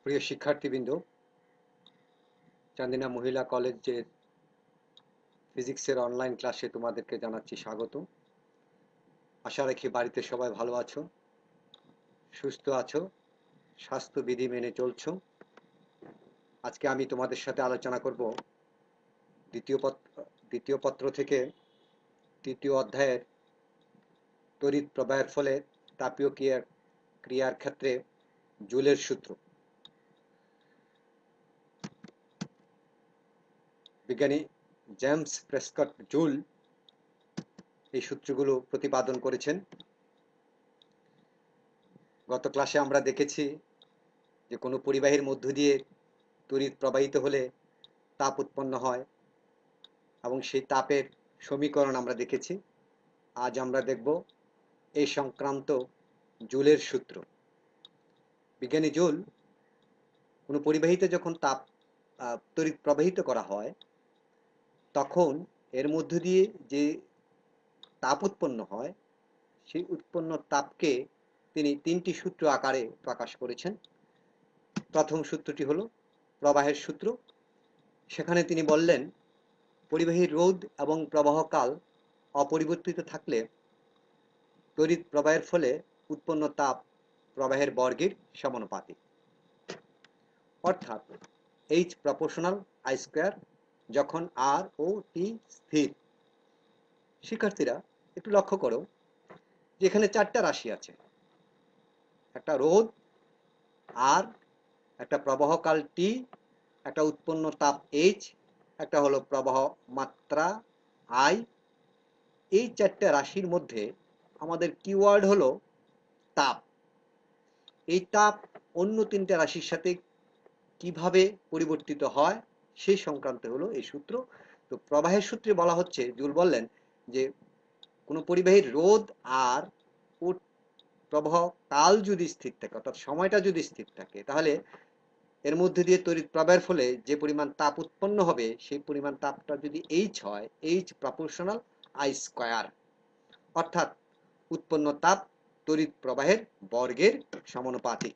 প্রিয় শিক্ষার্থীবৃন্দ, চান্দিনা মহিলা কলেজের ফিজিক্সের অনলাইন ক্লাসে তোমাদেরকে জানাচ্ছি স্বাগত। আশা রাখি বাড়িতে সবাই ভালো আছো, সুস্থ আছো, স্বাস্থ্যবিধি মেনে চলছো। আজকে আমি তোমাদের সাথে আলোচনা করব দ্বিতীয় পত্র থেকে তৃতীয় অধ্যায়ের তড়িৎ প্রবাহের ফলে তাপীয় ক্রিয়ার ক্ষেত্রে জুলের সূত্র। বিজ্ঞানী জেমস প্রেসকট জুল এই সূত্রগুলো প্রতিপাদন করেছেন। গত ক্লাসে আমরা দেখেছি যে কোনো পরিবাহীর মধ্য দিয়ে তড়িৎ প্রবাহিত হলে তাপ উৎপন্ন হয় এবং সেই তাপের সমীকরণ আমরা দেখেছি। আজ আমরা দেখব এই সংক্রান্ত জুলের সূত্র। বিজ্ঞানী জুল কোনো পরিবাহীতে যখন তড়িৎ প্রবাহিত করা হয় তখন এর মধ্য দিয়ে যে তাপ উৎপন্ন হয় সেই উৎপন্ন তাপকে তিনি তিনটি সূত্র আকারে প্রকাশ করেছেন। প্রথম সূত্রটি হলো প্রবাহের সূত্র। সেখানে তিনি বললেন পরিবাহীর রোধ এবং প্রবাহকাল অপরিবর্তিত থাকলে তড়িৎ প্রবাহের ফলে উৎপন্ন তাপ প্রবাহের বর্গের সমানুপাতিক, অর্থাৎ H প্রপোর্শনাল I স্কয়ার যখন R ও T স্থির। শিক্ষার্থীরা একটু লক্ষ্য করো যে এখানে চারটা রাশি আছে, একটা রোধ R, একটা প্রবাহকাল T, একটা উৎপন্ন তাপ H, একটা হলো প্রবাহ মাত্রা I। এই চারটা রাশির মধ্যে আমাদের কিওয়ার্ড হলো তাপ। এই তাপ অন্য তিনটা রাশির সাথে কিভাবে পরিবর্তিত হয় সেই সংক্রান্ত হলো এই সূত্র। তো প্রবাহের সূত্রে বলা হচ্ছে, জুল বললেন যে কোনো পরিবাহীর রোধ আর ও প্রবাহ কাল যদি স্থির থাকে, অর্থাৎ সময়টা যদি স্থির থাকে, তাহলে এর মধ্যে দিয়ে তড়িৎ প্রবাহের ফলে যে পরিমাণ তাপ উৎপন্ন হবে সেই পরিমাণ তাপটা যদি H হয়, H প্রপোর্শনাল I স্কয়ার, অর্থাৎ উৎপন্ন তাপ তড়িৎ প্রবাহের বর্গের সমানুপাতিক।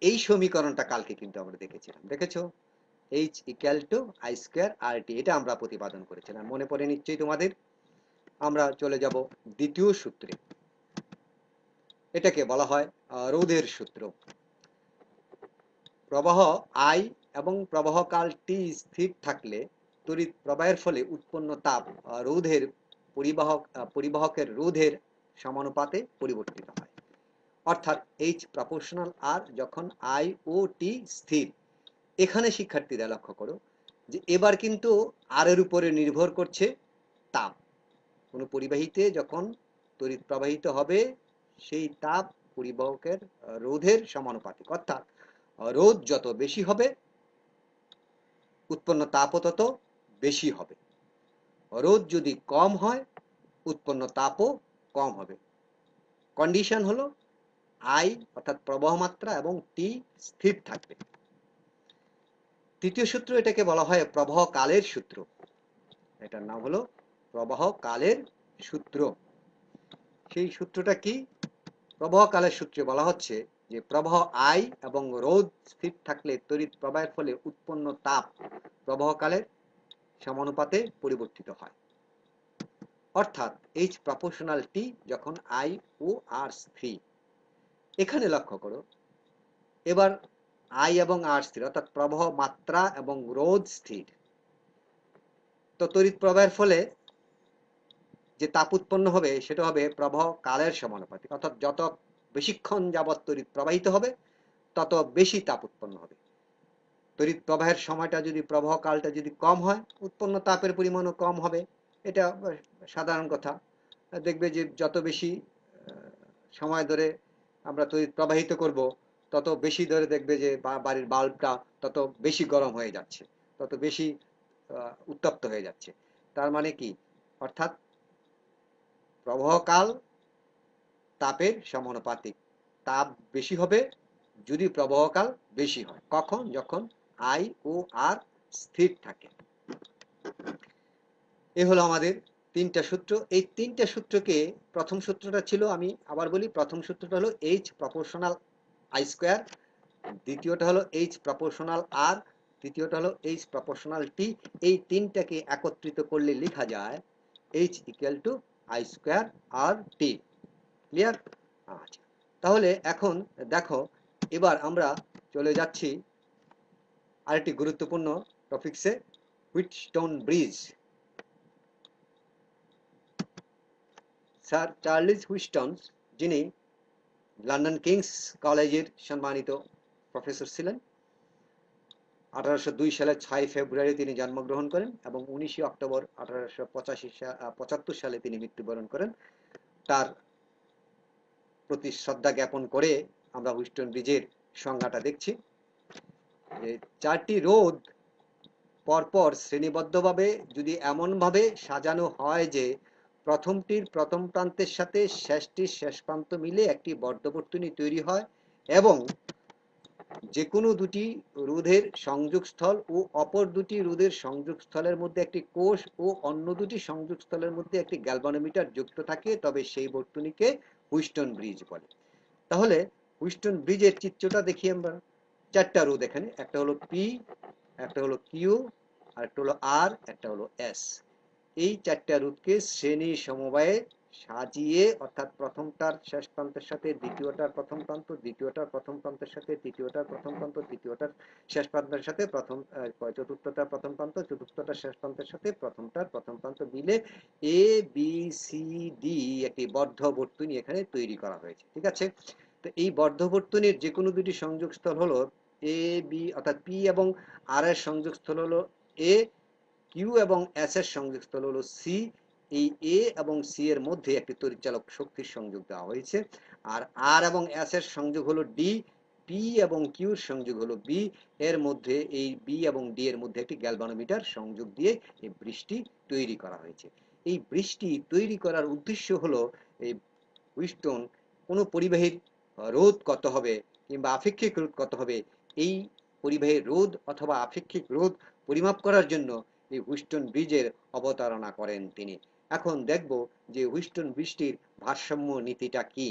এই সমীকরণটা কালকে কিন্তু আমরা দেখেছিলাম, দেখেছো? H equal to I square RT, এটা আমরা প্রতিপাদন করেছিলাম, মনে পড়ে নিশ্চয়ই তোমাদের। আমরা চলে যাব দ্বিতীয় সূত্রে। এটাকে বলা হয় রোধের সূত্র। প্রবাহ I এবং প্রবাহকাল T স্থির থাকলে তড়িৎ প্রবাহের ফলে উৎপন্ন তাপ রোধের পরিবাহকের রোধের সমানুপাতে পরিবর্তিত হয়, অর্থাৎ H প্রপোর্শনাল R যখন I ও T স্থির। এখানে শিক্ষার্থীরা লক্ষ্য করো যে এবার কিন্তু R এর উপরে নির্ভর করছে তাপ। কোনো পরিবাহীতে যখন তড়িৎ প্রবাহিত হবে সেই তাপ পরিবাহকের রোধের সমানুপাতিক, অর্থাৎ রোধ যত বেশি হবে উৎপন্ন তাপও তত বেশি হবে। রোধ যদি কম হয় উৎপন্ন তাপও কম হবে। কন্ডিশন হলো I অর্থাৎ প্রবাহ মাত্রা এবং T স্থির থাকবে। তৃতীয় সূত্র, এটাকে বলা হয় প্রবাহ কালের সূত্র। এটার নাম হলো প্রবাহ কালের সূত্র। সেই সূত্রটা কি? প্রবাহ কালের সূত্রে বলা হচ্ছে যে প্রবাহ I এবং রোধ স্থির থাকলে তড়িৎ প্রবাহের ফলে উৎপন্ন তাপ প্রবাহকালের সমানুপাতে পরিবর্তিত হয়, অর্থাৎ H প্রপোর্শনাল T যখন I ও R স্থির। এখানে লক্ষ্য করো এবার I এবং R স্থির, অর্থাৎ প্রবাহ মাত্রা এবং রোধ স্থির। তো তড়িৎ প্রবাহের ফলে যে তাপ উৎপন্ন হবে সেটা হবে প্রবাহ কালের সমানুপাতিক, অর্থাৎ যত বেশিক্ষণ যাবৎ তড়িৎ প্রবাহিত হবে তত বেশি তাপ উৎপন্ন হবে। তড়িৎ প্রবাহের সময়টা যদি প্রবাহ কালটা যদি কম হয় উৎপন্ন তাপের পরিমাণও কম হবে, এটা সাধারণ কথা। দেখবে যে যত বেশি সময় ধরে আমরা তড়িৎ প্রবাহিত করব তত বেশি ধরে দেখবে যে বাড়ির বাল্বটা তত বেশি গরম হয়ে যাচ্ছে, তত বেশি উত্তপ্ত হয়ে যাচ্ছে। তার মানে কি? অর্থাৎ প্রবাহকাল তাপের সমানুপাতিক, তাপ বেশি হবে যদি প্রবাহকাল বেশি হয়। কখন? যখন I ও R স্থির থাকে। এ হলো আমাদের তিনটা সূত্র। এই তিনটা সূত্রকে, প্রথম সূত্রটা ছিল, আমি আবার বলি, প্রথম সূত্রটা হলো H প্রপোর্শনাল I স্কয়ার দ্বিতীয়টা হলো এইচ প্রপোর্শনাল আর, তৃতীয়টা হলো এইচ প্রপোর্শনাল টি। এই তিনটাকে একত্রিত করলে লেখা যায় H equal to I square R T. Clear? আচ্ছা, তাহলে এখন দেখো, এবার আমরা চলে যাচ্ছি আরেকটি গুরুত্বপূর্ণ টপিকসে, Wheatstone bridge. Sir Charles Wheatstone, যিনি লন্ডন কিংস কলেজের সম্মানিত প্রফেসর ছিলেন, 1802 সালে 6 ফেব্রুয়ারি তিনি জন্মগ্রহণ করেন এবং 19 অক্টোবর 1875 সালে তিনি মৃত্যুবরণ করেন। তার প্রতি শ্রদ্ধা জ্ঞাপন করে আমরা হুইটস্টোন ব্রিজের সংজ্ঞাটা দেখছি। চারটি রোদ পরপর শ্রেণীবদ্ধভাবে যদি এমনভাবে সাজানো হয় যে প্রথমটির প্রথম প্রান্তের সাথে শেষটির শেষ প্রান্ত মিলে একটি বদ্ধবর্তনী তৈরি হয়, এবং যে কোনো দুটি রোধের সংযোগস্থল ও অপর দুটি রোধের সংযোগস্থলের মধ্যে একটি কোষ ও অন্য দুটি সংযোগস্থলের মধ্যে একটি গ্যালভানোমিটার যুক্ত থাকে, তবে সেই বর্তনীকে হুইটস্টোন ব্রিজ বলে। তাহলে হুইটস্টোন ব্রিজের চিত্রটা দেখি আমরা। চারটা রোধ এখানে, একটা হলো পি, একটা হলো কিউ, আর একটা হলো আর, একটা হলো এস। এই চারটা রোধকে শ্রেণী সমবায়ে সাজিয়ে, অর্থাৎ প্রথমটার শেষ প্রান্তের সাথে দ্বিতীয়টার প্রথম প্রান্ত, দ্বিতীয়টার প্রথম প্রান্তের সাথে তৃতীয়টার প্রথম প্রান্ত, তৃতীয়টার শেষ প্রান্তের সাথে চতুর্থটার প্রথম প্রান্ত, চতুর্থটার শেষ প্রান্তের সাথে প্রথমটার প্রথম প্রান্ত মিলে এ বি সি ডি একটি বদ্ধ বর্তনী এখানে তৈরি করা হয়েছে। ঠিক আছে? তো এই বদ্ধ বর্তনীর যে কোনো দুটি সংযোগস্থল হলো এ বি, অর্থাৎ পি এবং আর এর সংযোগস্থল হলো এ, কিউ এবং এস এর সংযোগস্থল হলো সি। এই এ এবং সি এর মধ্যে একটি তড়িৎচালক শক্তির সংযোগ দেওয়া হয়েছে। আর এবং এস এর সংযোগ হলো ডি, পি এবং কিউর সংযোগ হলো বি। এর মধ্যে, এই বি এবং ডি এর মধ্যে একটি গ্যালভানোমিটার সংযোগ দিয়ে এই বৃষ্টি তৈরি করা হয়েছে। এই বৃষ্টি তৈরি করার উদ্দেশ্য হলো এই হুইটস্টোন কোনো পরিবাহীর রোধ কত হবে কিংবা আপেক্ষিক রোধ কত হবে, এই পরিবাহীর রোধ অথবা আপেক্ষিক রোধ পরিমাপ করার জন্য এই হুইটস্টোন ব্রিজের অবতারণা করেন তিনি। এখন দেখব যে হুইটস্টোন ব্রিজটির ভারসাম্য নীতিটা কি,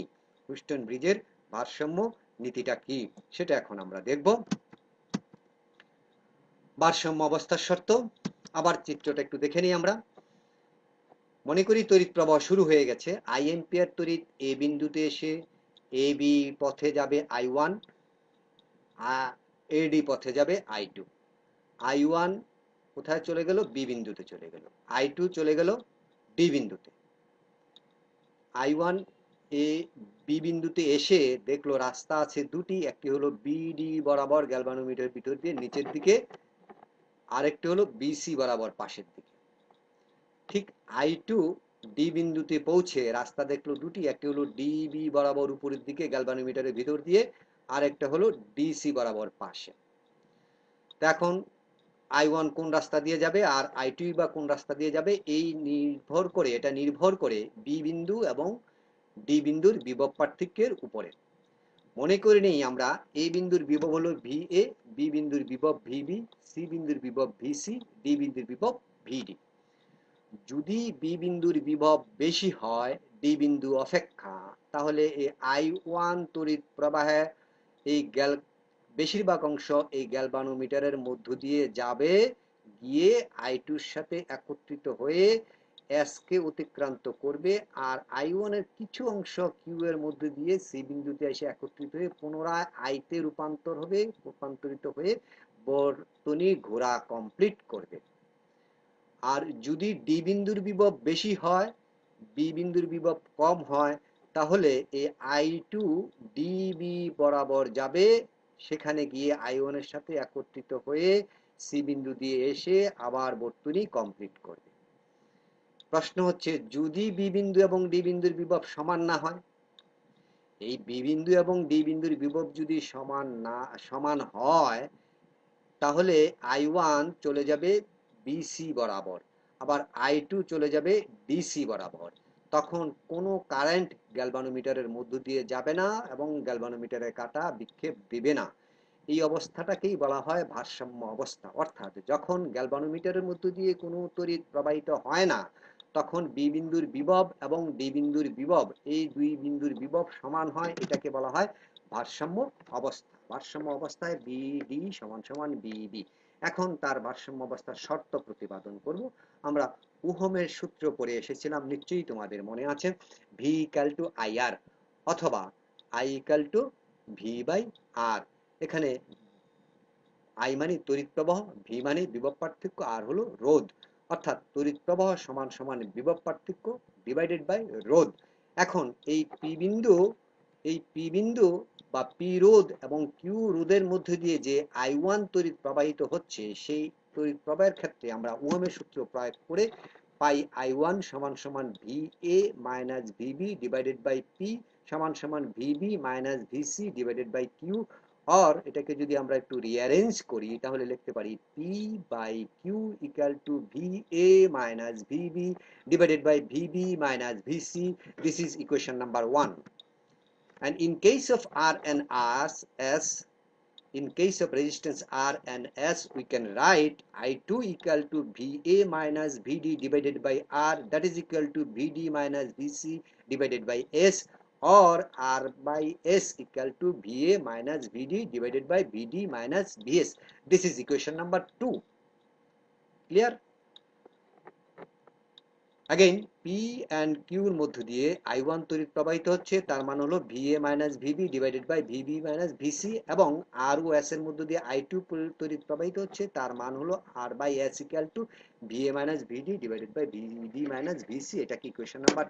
হুইটস্টোন ব্রিজের ভারসাম্য নীতিটা কি সেটা এখন আমরা দেখব। ভারসাম্য অবস্থার শর্ত, আবার চিত্রটা একটু দেখে নিই আমরা। মনে করি তড়িৎ প্রবাহ শুরু হয়ে গেছে, আই এম্পিয়ার তড়িৎ এ বিন্দুতে এসে এ বি পথে যাবে I1, এডি পথে যাবে I2। I1 কোথায় চলে গেল? বি বিন্দুতে চলে গেল। I2 চলে গেল ডি বিন্দুতে। I1 এ বি বিন্দুতে এসে দেখলো রাস্তা আছে দুটি, একটি হলো বিডি বরাবর গ্যালভানোমিটার ভিতর দিয়ে নিচের দিকে, আরেকটি হলো বিসি বরাবর পাশের দিকে। ঠিক I2 ডি বিন্দুতে পৌঁছে রাস্তা দেখলো দুটি, একটি হলো ডিবি বরাবর উপরের দিকে গ্যালভানোমিটারের ভিতর দিয়ে, আর একটা হলো ডিসি বরাবর পাশে। তো এখন I1 কোন রাস্তা দিয়ে যাবে আর I2 বা কোন রাস্তা দিয়ে যাবে, এটা নির্ভর করে বি বিন্দু এবং ডি বিন্দুর বিভব পার্থক্যের উপরে। মনে করে নেই আমরা এ বিন্দুর বিভব হলো VA, বি বিন্দুর বিভব VB, সি বিন্দুর বিভব VC, ডি বিন্দুর বিভব VD। যদি বি বিন্দুর বিভব বেশি হয় ডি বিন্দু অপেক্ষা, তাহলে এই I1 তড়িৎ প্রবাহে এই বেশিরভাগ অংশ এই গ্যালভানোমিটারের মধ্য দিয়ে যাবে, গিয়ে I2-র সাথে একত্রিত হয়ে S কে অতিক্রান্ত করবে, আর I1 এর কিছু অংশ কিউ এর মধ্যে দিয়ে সি বিন্দুতে এসে একত্রিত হয়ে পুনরায় I-তে রূপান্তরিত হয়ে বর্তনী ঘোরা কমপ্লিট করবে। আর যদি ডি বিন্দুর বিভব বেশি হয়, বি বিন্দুর বিভব কম হয়, তাহলে এই I2 ডিবি বরাবর যাবে, সেখানে গিয়ে I1 এর সাথে একত্রিত হয়ে সি বিন্দু দিয়ে এসে আবার বর্তনী কমপ্লিট করবে। প্রশ্ন হচ্ছে, যদি বি বিন্দু এবং ডি বিন্দুর বিভব সমান না হয়, এই বি বিন্দু এবং ডি বিন্দুর বিভব যদি সমান হয়, তাহলে I1 চলে যাবে বিসি বরাবর, আবার I2 চলে যাবে ডিসি বরাবর। তখন কোনো কারেন্ট গ্যালভানোমিটারের মধ্য দিয়ে যাবে না এবং গ্যালভানোমিটারের কাঁটা বিক্ষেপ দিবে না। এই অবস্থাটাকেই বলা হয় ভারসাম্য অবস্থা। অর্থাৎ যখন গ্যালভানোমিটারের মধ্য দিয়ে কোনো তড়িৎ প্রবাহিত হয় না, তখন বি বিন্দুর বিভব এবং ডি বিন্দুর বিভব, এই দুই বিন্দুর বিভব সমান হয়, এটাকে বলা হয় ভারসাম্য অবস্থা ভারসাম্য অবস্থায় বিডি সমান সমান বিবি। এখন তার ভারসাম্য অবস্থার শর্ত প্রতিপাদন করব। আমরা ওহমের সূত্র পড়ে এসেছিলাম, নিশ্চয়ই তোমাদের মনে আছে, V equal to I R অথবা I equal to V by R. এখানে আই মানে তড়িৎ প্রবাহ, ভি মানে বিভব পার্থক্য, আর হলো রোধ, অর্থাৎ তড়িৎ প্রবাহ সমান সমান বিভব পার্থক্য ডিভাইডেড বাই রোধ। এখন এই পি বিন্দু বা পি রোধ এবং কিউ রোধের মধ্যে দিয়ে যে I1 তড়িৎ প্রবাহিত হচ্ছে, সেই তড়িৎ প্রবাহের ক্ষেত্রে আমরা ওহমের সূত্র প্রয়োগ করে পাই I1 সমান সমান V A minus VB divided by P সমান সমান VB minus VC divided by Q. আর এটাকে যদি আমরা একটু রিঅ্যারেঞ্জ করি তাহলে লিখতে পারি P by Q equal to V A minus VB divided by VB minus VC. This is equation number 1. And in case of R and S, in case of resistance R and S, we can write I2 equal to VA minus VD divided by R, that is equal to VD minus VC divided by S, or R by S equal to VA minus VD divided by VD minus VS. This is equation number 2. Clear? Again, P and Q এর মধ্য দিয়ে I1 তড়িৎ প্রবাহিত হচ্ছে, তার মান হলো VA minus VB divided by VB minus VC, এবং R ও S এর মধ্য দিয়ে I2 তড়িৎ প্রবাহিত হচ্ছে, তার মান হলো R by S equal to VA minus VD divided by VB minus VC। এটা কি ইকুয়েশন নাম্বার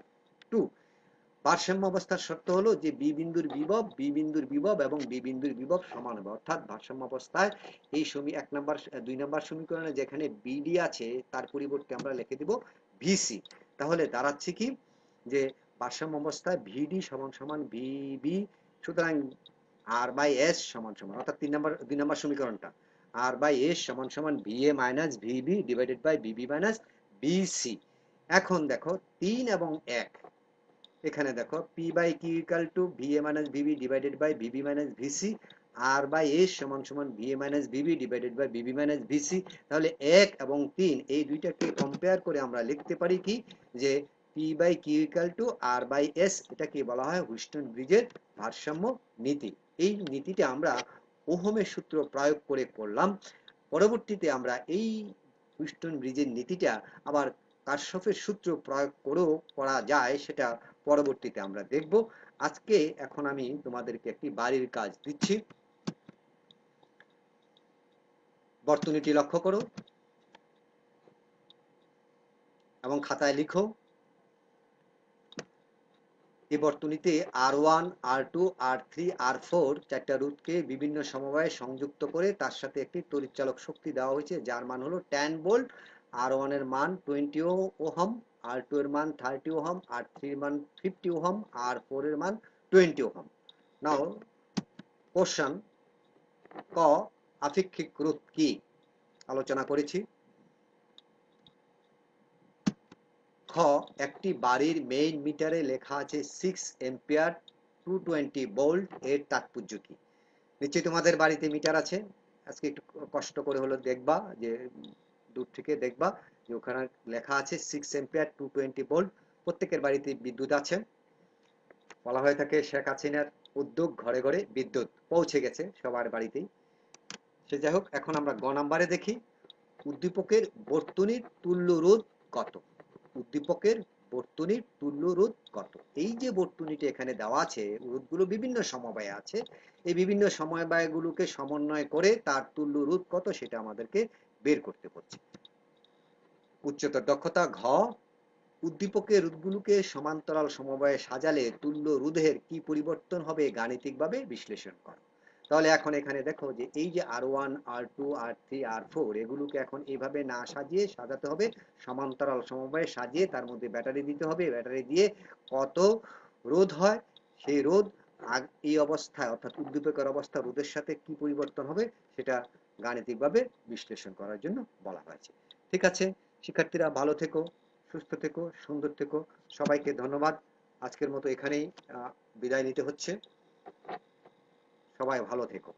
2। ভারসাম্য অবস্থার শর্ত হলো যে বি বিন্দুর বিভব এবং বি বিন্দুর বিভব সমান হবে, অর্থাৎ ভারসাম্য অবস্থায় এই 2 নম্বর সমীকরণে যেখানে বিডি আছে তার পরিবর্তে আমরা লিখে দেব ভিসি। তাহলে দাঁড়াচ্ছে কি যে ভারসাম্য অবস্থায় ভিডি সমান সমান ভিবি, সুতরাং আর বাই এস সমান সমান, অর্থাৎ 2 নম্বর সমীকরণটা আর বাই এস সমান সমান VA minus VB divided by VB minus VC. এখন দেখো 3 এবং 1, এখানে দেখো P by Q equal to VA minus VB divided by VB minus VC, R by S সমান সমান VA minus VB divided by VB minus VC. তাহলে 1 এবং 3 এই দুইটাকে কম্পেয়ার করে আমরা লিখতে পারি কি যে P by Q equal to R by S, এটাকে বলা হয় হুইস্টন ব্রিজের ভারসাম্য নীতি। এই নীতিটা আমরা ওহমের সূত্র প্রয়োগ করে করলাম। পরবর্তীতে আমরা এই হুইস্টন ব্রিজের নীতিটা আবার কারশফের সূত্র প্রয়োগ করেও করা যায়, সেটা পরবর্তীতে আমরা দেখব। আজকে এখন আমি তোমাদেরকে একটি বাড়ির কাজ দিচ্ছি। বর্তনীটি লক্ষ্য করো এবং খাতায় লিখো। এই বর্তনীতে R1, R2, R3, R4 চারটা রোধকে বিভিন্ন সমবায়ে সংযুক্ত করে তার সাথে একটি তড়িৎচালক শক্তি দেওয়া হয়েছে যার মান হলো 10 ভোল্ট। R1 এর মান 20 ওহম, R2 এর মান 30 ওহম, R3 এর মান 50 ওহম, R4 এর মান 20 ওহম। নাও কোশ্চেন ক, আপেক্ষিক রোধ কি আলোচনা করেছি। খ, একটি বাড়ির মেইন মিটারে লেখা আছে 6 এম্পিয়ার 220 ভোল্ট, এর তাৎপর্য কি? নিশ্চয়ই তোমাদের বাড়িতে মিটার আছে, আজকে একটু কষ্ট করে হলো দেখবা, যে দূর থেকে দেখবা যে ওখানে লেখা আছে 6 এম্পিয়ার 220 ভোল্ট। প্রত্যেকের বাড়িতে বিদ্যুৎ আছে, বলা হয়ে থাকে শেখ হাসিনার উদ্যোগ ঘরে ঘরে বিদ্যুৎ পৌঁছে গেছে সবার বাড়িতেই। সে যাই হোক, এখন আমরা গ নাম্বারে দেখি উদ্দীপকের বর্তনীর তুল্য রোধ কত। উদ্দীপকের বর্তনীর তুল্য রোধ কত? এই যে বর্তনীটি এখানে দেওয়া আছে, রোধগুলো বিভিন্ন সমবায়ে আছে, এই বিভিন্ন সমবায়গুলোকে সমন্বয় করে তার তুল্য রোধ কত সেটা আমাদেরকে বের করতে হচ্ছে। উচ্চতর দক্ষতা। ঘ, উদ্দীপকের রোধগুলোকে সমান্তরাল সমবায়ে সাজালে তুল্য রোধের কি পরিবর্তন হবে গাণিতিকভাবে বিশ্লেষণ করো। তাহলে এখন এখানে দেখো যে এই যে R1, R2, R3, R4 এগুলোকে এখন এইভাবে না সাজিয়ে সাজাতে হবে সমান্তরাল সমবায়ে সাজিয়ে, তার মধ্যে ব্যাটারি দিতে হবে, ব্যাটারি দিয়ে কত রোধ হয় সেই রোধ এই অবস্থায় অর্থাৎ উদ্দীপকের অবস্থা রোধের সাথে কি পরিবর্তন হবে সেটা গাণিতিকভাবে বিশ্লেষণ করার জন্য বলা হয়েছে। ঠিক আছে শিক্ষার্থীরা, ভালো থেকো, সুস্থ থেকো, সুন্দর থেকো। সবাইকে ধন্যবাদ। আজকের মতো এখানেই বিদায় নিতে হচ্ছে। সবাই ভালো থেকো।